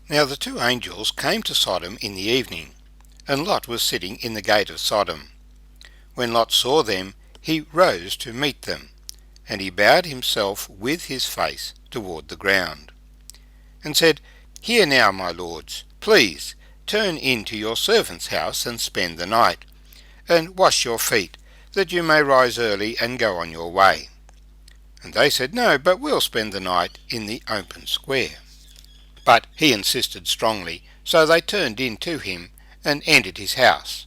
Now the two angels came to Sodom in the evening, and Lot was sitting in the gate of Sodom. When Lot saw them, he rose to meet them, and he bowed himself with his face toward the ground, and said, Hear now, my lords, please turn into your servant's house and spend the night, and wash your feet, that you may rise early and go on your way. And they said, No, but we'll spend the night in the open square. But he insisted strongly, so they turned in to him and entered his house.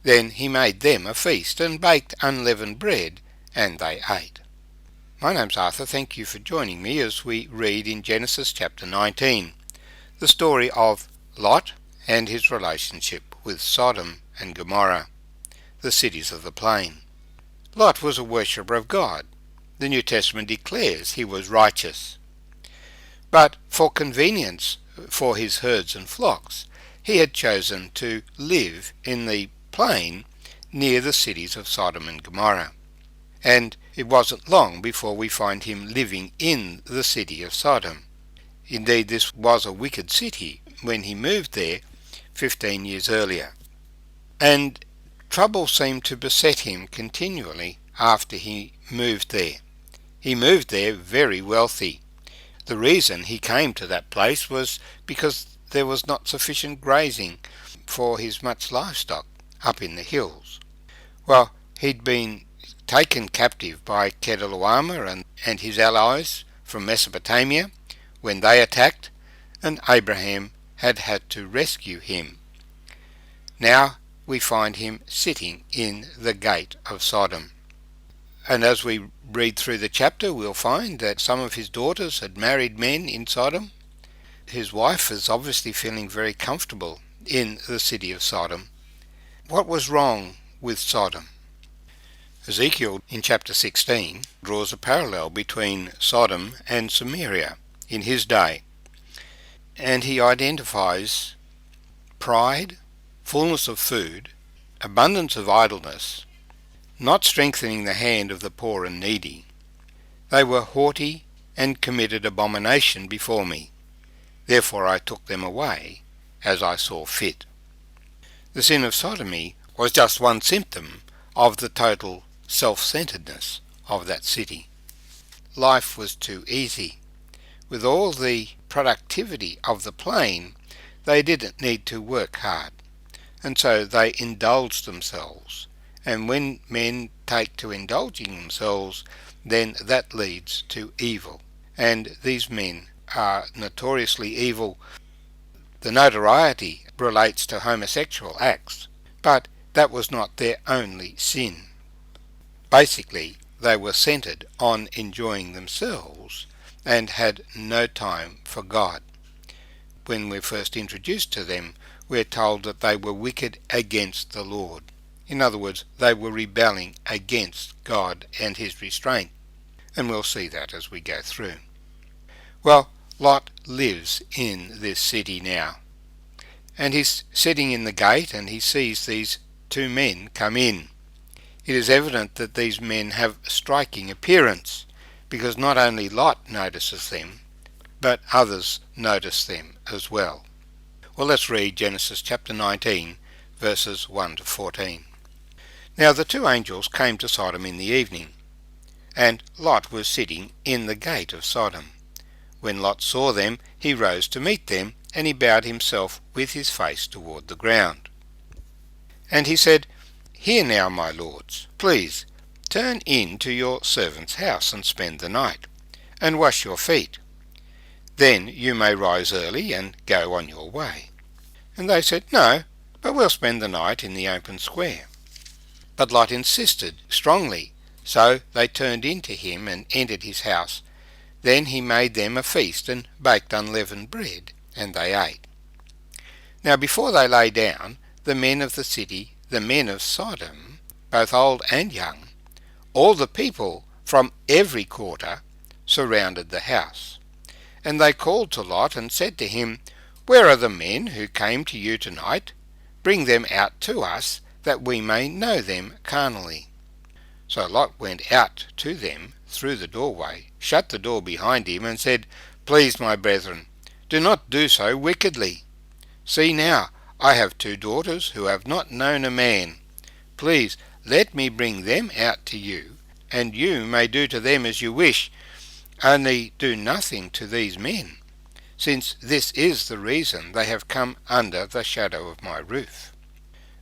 Then he made them a feast and baked unleavened bread, and they ate. My name's Arthur. Thank you for joining me as we read in Genesis chapter 19, the story of Lot and his relationship with Sodom and Gomorrah, the cities of the plain. Lot was a worshipper of God. The New Testament declares he was righteous. But for convenience for his herds and flocks, he had chosen to live in the plain near the cities of Sodom and Gomorrah. And it wasn't long before we find him living in the city of Sodom. Indeed, this was a wicked city when he moved there 15 years earlier. And trouble seemed to beset him continually after he moved there. He moved there very wealthy. The reason he came to that place was because there was not sufficient grazing for his much livestock up in the hills. Well, he'd been taken captive by Chedorlaomer and his allies from Mesopotamia when they attacked, and Abraham had to rescue him. Now we find him sitting in the gate of Sodom. And as we read through the chapter, we'll find that some of his daughters had married men in Sodom. His wife is obviously feeling very comfortable in the city of Sodom. What was wrong with Sodom? Ezekiel in chapter 16 draws a parallel between Sodom and Samaria in his day, and he identifies pride, fullness of food, abundance of idleness, not strengthening the hand of the poor and needy. They were haughty and committed abomination before me. Therefore I took them away as I saw fit. The sin of sodomy was just one symptom of the total self-centeredness of that city. Life was too easy. With all the productivity of the plain, they didn't need to work hard, and so they indulged themselves. And when men take to indulging themselves, then that leads to evil. And these men are notoriously evil. The notoriety relates to homosexual acts, but that was not their only sin. Basically, they were centered on enjoying themselves and had no time for God. When we're first introduced to them, we're told that they were wicked against the Lord. In other words, they were rebelling against God and his restraint, and we'll see that as we go through. Well, Lot lives in this city now, and he's sitting in the gate and he sees these two men come in. It is evident that these men have a striking appearance, because not only Lot notices them, but others notice them as well. Well, let's read Genesis chapter 19, verses 1 to 14. Now the two angels came to Sodom in the evening, and Lot was sitting in the gate of Sodom. When Lot saw them, he rose to meet them, and he bowed himself with his face toward the ground. And he said, Hear now, my lords, please turn in to your servant's house and spend the night, and wash your feet. Then you may rise early and go on your way. And they said, No, but we'll spend the night in the open square. But Lot insisted strongly, so they turned in to him and entered his house. Then he made them a feast and baked unleavened bread, and they ate. Now before they lay down, the men of the city, the men of Sodom, both old and young, all the people from every quarter, surrounded the house. And they called to Lot and said to him, Where are the men who came to you tonight? Bring them out to us, that we may know them carnally. So Lot went out to them through the doorway, shut the door behind him, and said, Please, my brethren, do not do so wickedly. See now, I have 2 daughters who have not known a man. Please let me bring them out to you, and you may do to them as you wish, only do nothing to these men, since this is the reason they have come under the shadow of my roof.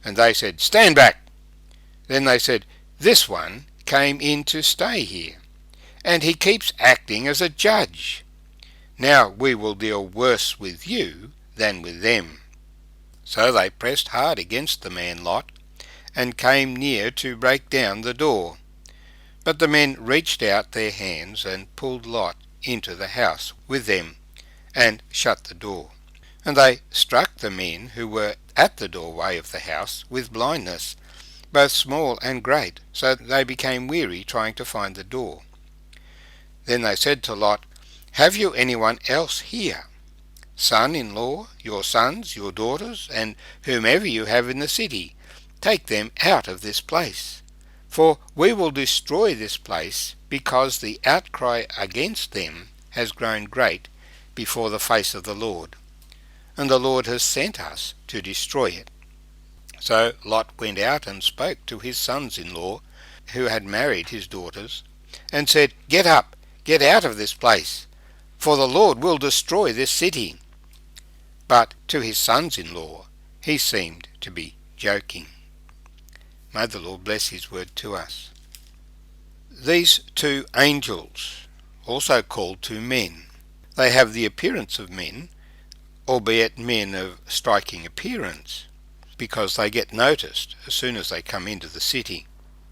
And they said, Stand back! Then they said, This one came in to stay here, and he keeps acting as a judge. Now we will deal worse with you than with them. So they pressed hard against the man Lot, and came near to break down the door. But the men reached out their hands and pulled Lot into the house with them, and shut the door. And they struck the men who were at the doorway of the house with blindness, both small and great, so that they became weary trying to find the door. Then they said to Lot, Have you anyone else here? Son-in-law, your sons, your daughters, and whomever you have in the city, take them out of this place. For we will destroy this place, because the outcry against them has grown great before the face of the Lord, and the Lord has sent us to destroy it. So Lot went out and spoke to his sons-in-law, who had married his daughters, and said, Get up, get out of this place, for the Lord will destroy this city. But to his sons-in-law he seemed to be joking. May the Lord bless his word to us. These 2 angels, also called 2 men, they have the appearance of men, albeit men of striking appearance, because they get noticed as soon as they come into the city.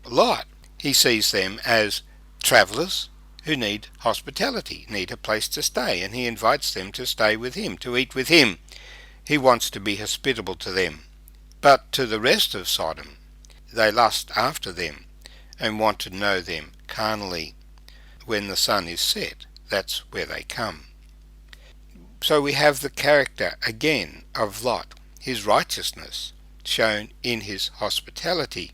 Lot, he sees them as travellers who need hospitality, need a place to stay, and he invites them to stay with him, to eat with him. He wants to be hospitable to them. But to the rest of Sodom, they lust after them and want to know them carnally. When the sun is set, that's where they come. So we have the character again of Lot, his righteousness shown in his hospitality,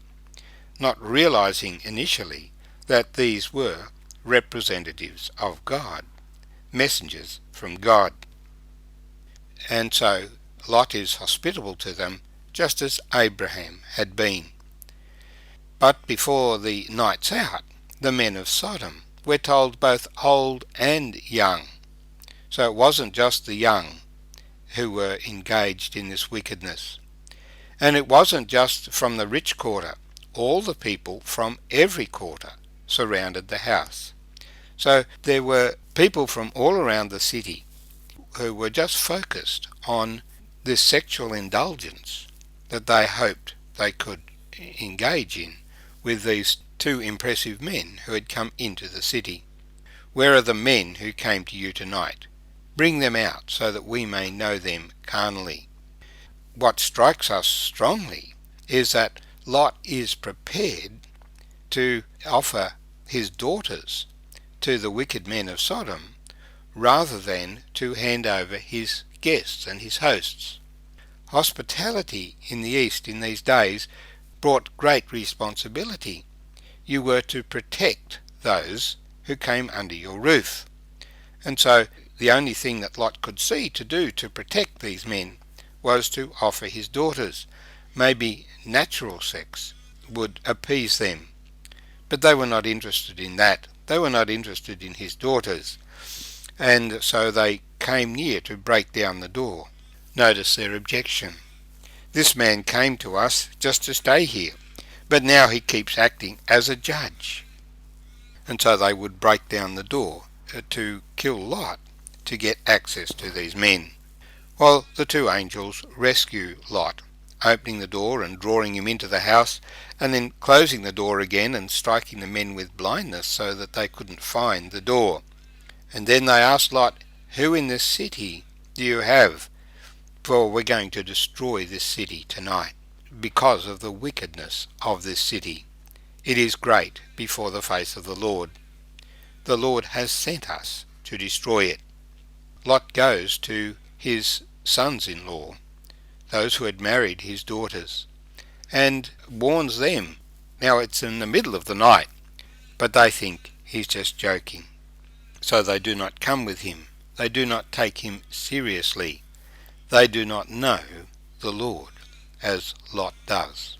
not realizing initially that these were representatives of God, messengers from God. And so Lot is hospitable to them, just as Abraham had been. But before the night's out, the men of Sodom were told both old and young. So it wasn't just the young who were engaged in this wickedness. And it wasn't just from the rich quarter. All the people from every quarter surrounded the house. So there were people from all around the city who were just focused on this sexual indulgence that they hoped they could engage in with these 2 impressive men who had come into the city. Where are the men who came to you tonight? Bring them out so that we may know them carnally. What strikes us strongly is that Lot is prepared to offer his daughters to the wicked men of Sodom rather than to hand over his guests and his hosts. Hospitality in the East in these days brought great responsibility. You were to protect those who came under your roof. And so the only thing that Lot could see to do to protect these men was to offer his daughters. Maybe natural sex would appease them. But they were not interested in that. They were not interested in his daughters. And so they came near to break down the door. Notice their objection. This man came to us just to stay here, but now he keeps acting as a judge. And so they would break down the door to kill Lot to get access to these men. Well, the 2 angels rescue Lot, opening the door and drawing him into the house, and then closing the door again and striking the men with blindness so that they couldn't find the door. And then they asked Lot, Who in this city do you have? For we're going to destroy this city tonight because of the wickedness of this city. It is great before the face of the Lord. The Lord has sent us to destroy it. Lot goes to his sons-in-law, those who had married his daughters, and warns them. Now it's in the middle of the night, but they think he's just joking. So they do not come with him They do not take him seriously. They do not know the Lord, as Lot does.